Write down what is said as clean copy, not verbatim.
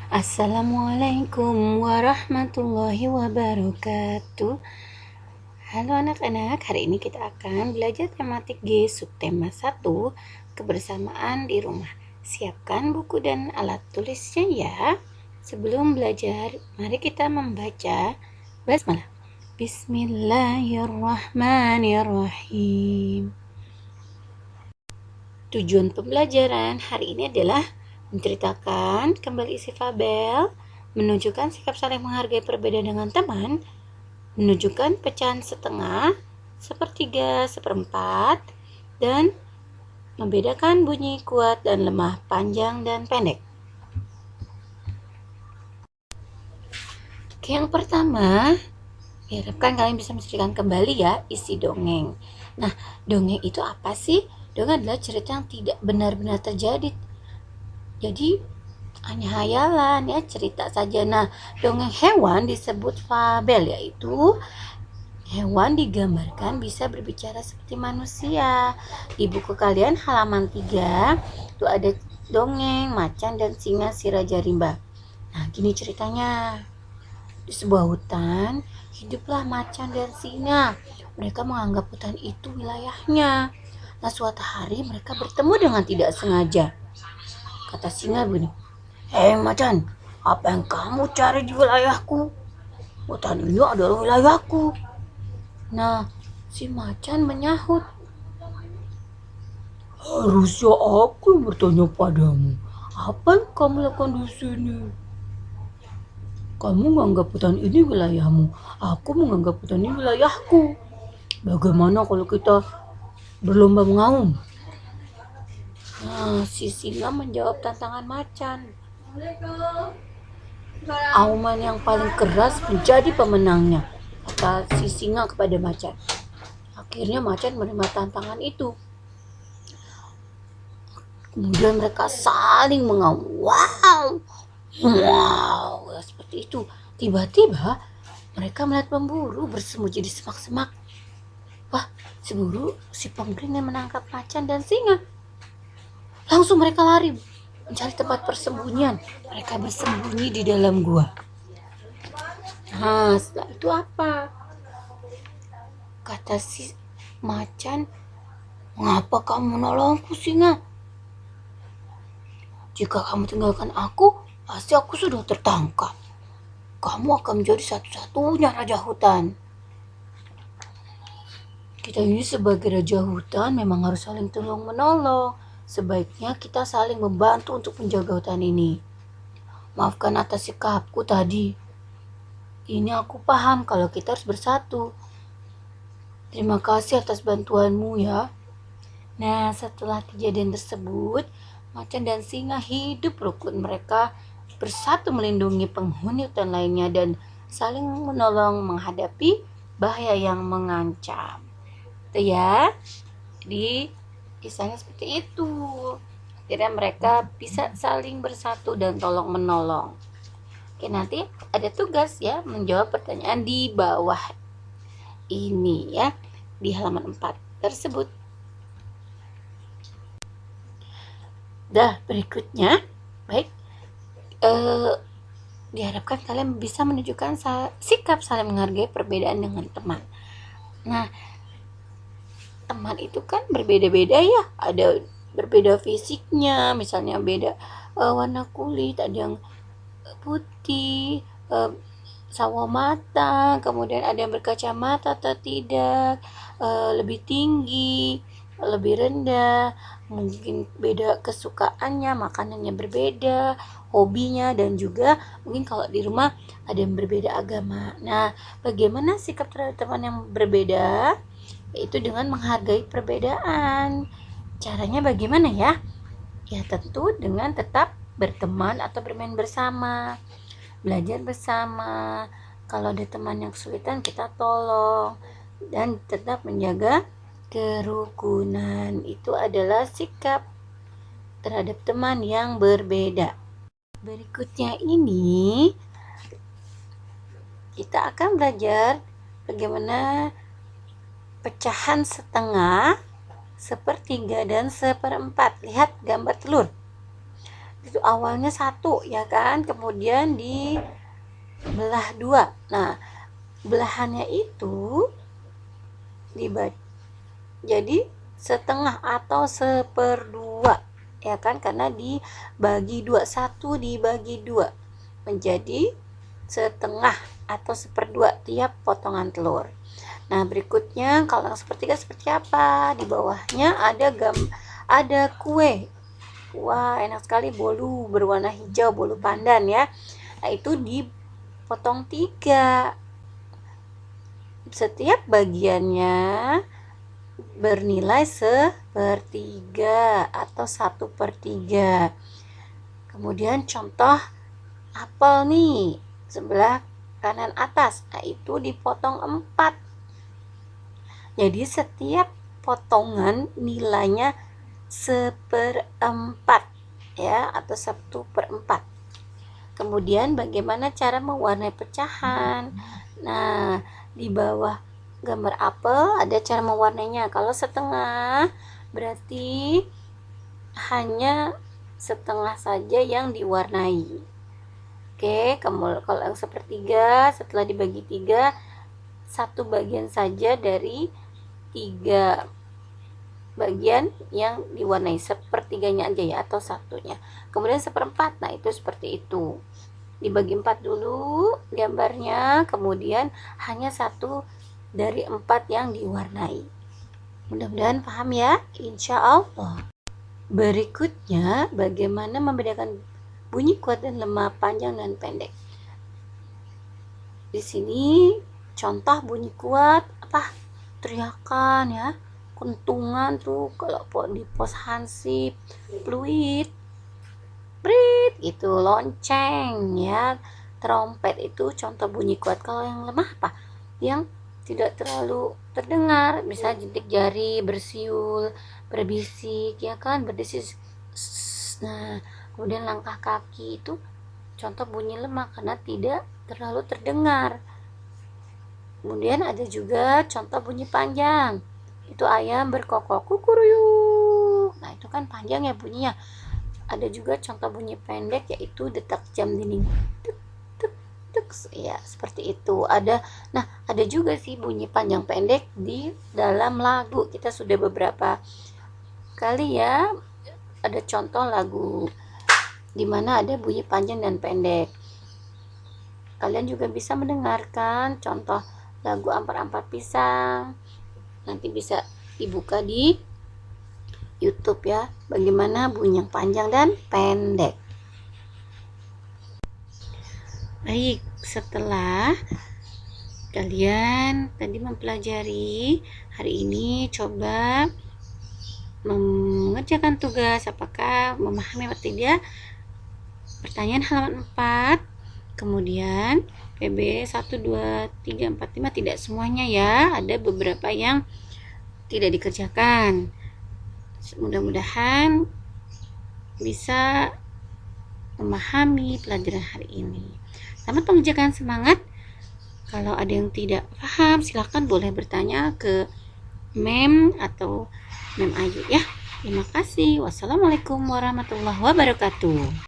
Assalamualaikum warahmatullahi wabarakatuh. Halo anak-anak, hari ini kita akan belajar tematik G subtema 1, kebersamaan di rumah. Siapkan buku dan alat tulisnya ya. Sebelum belajar, mari kita membaca basmalah. Bismillahirrahmanirrahim. Tujuan pembelajaran hari ini adalah menceritakan kembali isi fabel, menunjukkan sikap saling menghargai perbedaan dengan teman, menunjukkan pecahan setengah, sepertiga, seperempat, dan membedakan bunyi kuat dan lemah, panjang dan pendek. Oke, yang pertama, diharapkan kalian bisa menceritakan kembali ya isi dongeng. Nah, dongeng itu apa sih? Dongeng adalah cerita yang tidak benar-benar terjadi. Jadi hanya hayalan ya, cerita saja. Nah, dongeng hewan disebut fabel, yaitu hewan digambarkan bisa berbicara seperti manusia. Di buku kalian halaman 3 itu ada dongeng macan dan singa si Raja Rimba. Nah, gini ceritanya. Di sebuah hutan, hiduplah macan dan singa. Mereka menganggap hutan itu wilayahnya. Nah, suatu hari mereka bertemu dengan tidak sengaja. Kata singa begini, "Hei macan, apa yang kamu cari di wilayahku? Hutan ini adalah wilayahku." Nah, si macan menyahut, "Harusnya aku yang bertanya padamu. Apa yang kamu lakukan di sini? Kamu menganggap hutan ini wilayahmu. Aku menganggap hutan ini wilayahku. Bagaimana kalau kita berlomba mengaum?" Nah, si singa menjawab tantangan macan. Auman yang paling keras menjadi pemenangnya, kata si singa kepada macan. Akhirnya macan menerima tantangan itu. Kemudian mereka saling mengaum. Wow, wow, ya, seperti itu. Tiba-tiba mereka melihat pemburu bersembunyi di semak-semak. Wah, si pemburu ini menangkap macan dan singa. Langsung mereka lari mencari tempat persembunyian. Mereka bersembunyi di dalam gua. Nah, setelah itu apa? Kata si macan, "Mengapa kamu menolongku, singa? Jika kamu tinggalkan aku, pasti aku sudah tertangkap. Kamu akan menjadi satu-satunya raja hutan." Kita ini sebagai raja hutan memang harus saling tolong-menolong. Sebaiknya kita saling membantu untuk menjaga hutan ini. Maafkan atas sikapku tadi. Ini aku paham kalau kita harus bersatu. Terima kasih atas bantuanmu ya. Nah, setelah kejadian tersebut, macan dan singa hidup rukun. Mereka bersatu melindungi penghuni hutan lainnya dan saling menolong menghadapi bahaya yang mengancam. Itu ya. Jadi kisahnya seperti itu. Akhirnya mereka bisa saling bersatu dan tolong menolong. Oke, nanti ada tugas ya menjawab pertanyaan di bawah ini ya, di halaman 4 tersebut. Berikutnya, baik, diharapkan kalian bisa menunjukkan sikap saling menghargai perbedaan dengan teman. Nah, teman itu kan berbeda-beda ya, ada berbeda fisiknya, misalnya beda warna kulit, ada yang putih, sawo mata, kemudian ada yang berkacamata atau tidak, lebih tinggi, lebih rendah, mungkin beda kesukaannya, makanannya berbeda, hobinya, dan juga mungkin kalau di rumah ada yang berbeda agama. Nah, bagaimana sikap terhadap teman yang berbeda? Yaitu dengan menghargai perbedaan. Caranya bagaimana ya? Ya tentu dengan tetap berteman atau bermain bersama, belajar bersama. Kalau ada teman yang kesulitan, kita tolong, dan tetap menjaga kerukunan. Itu adalah sikap terhadap teman yang berbeda. Berikutnya ini kita akan belajar bagaimana pecahan setengah, sepertiga, dan seperempat. Lihat gambar telur. itu awalnya 1 ya kan, kemudian dibelah 2. Nah, belahannya itu jadi setengah atau 1/2 ya kan, karena dibagi 2, 1 dibagi 2 menjadi setengah atau 1/2 tiap potongan telur. Nah, berikutnya kalau yang sepertiga seperti apa? Di bawahnya ada kue. Wah, enak sekali, bolu berwarna hijau, bolu pandan ya. Nah, itu dipotong 3. Setiap bagiannya bernilai 1/3 atau 1/3. Kemudian contoh apel nih, sebelah kanan atas. Nah, itu dipotong 4. Jadi setiap potongan nilainya 1/4 ya, atau 1/4. Kemudian bagaimana cara mewarnai pecahan? Nah, di bawah gambar apel ada cara mewarnainya. Kalau setengah berarti hanya setengah saja yang diwarnai. Oke, kalau yang 1/3 setelah dibagi 3, 1 bagian saja dari 3 bagian yang diwarnai, 1/3-nya aja ya, atau 1-nya. Kemudian 1/4, nah itu seperti itu. Dibagi 4 dulu gambarnya, kemudian hanya 1 dari 4 yang diwarnai. Mudah-mudahan paham ya, insya Allah. Berikutnya, bagaimana membedakan bunyi kuat dan lemah, panjang dan pendek. Di sini contoh bunyi kuat apa? Teriakan ya, kentungan tuh kalau di pos hansip, fluid, brit gitu, lonceng ya, trompet itu contoh bunyi kuat. Kalau yang lemah apa? Yang tidak terlalu terdengar, misalnya jentik jari, bersiul, berbisik ya kan, berdesis. Nah, kemudian langkah kaki itu contoh bunyi lemah karena tidak terlalu terdengar. Kemudian ada juga contoh bunyi panjang. Itu ayam berkokok kukuruyuk. Nah, itu kan panjang ya bunyinya. Ada juga contoh bunyi pendek, yaitu detak jam dinding. Tuk tuk tuk. Ya, seperti itu. Ada juga sih bunyi panjang pendek di dalam lagu. Kita sudah beberapa kali ya ada contoh lagu di mana ada bunyi panjang dan pendek. Kalian juga bisa mendengarkan contoh lagu Ampar-Ampar Pisang. Nanti bisa dibuka di YouTube ya, bagaimana bunyi yang panjang dan pendek. Baik, setelah kalian tadi mempelajari, hari ini coba mengerjakan tugas. Apakah memahami atau tidak? Pertanyaan halaman 4. Kemudian PB 1, 2, 3, 4, 5 tidak semuanya ya, ada beberapa yang tidak dikerjakan. Mudah-mudahan bisa memahami pelajaran hari ini. Selamat mengerjakan, semangat. Kalau ada yang tidak paham, silahkan boleh bertanya ke Mem atau Mem Ayu ya. Terima kasih. Wassalamualaikum warahmatullahi wabarakatuh.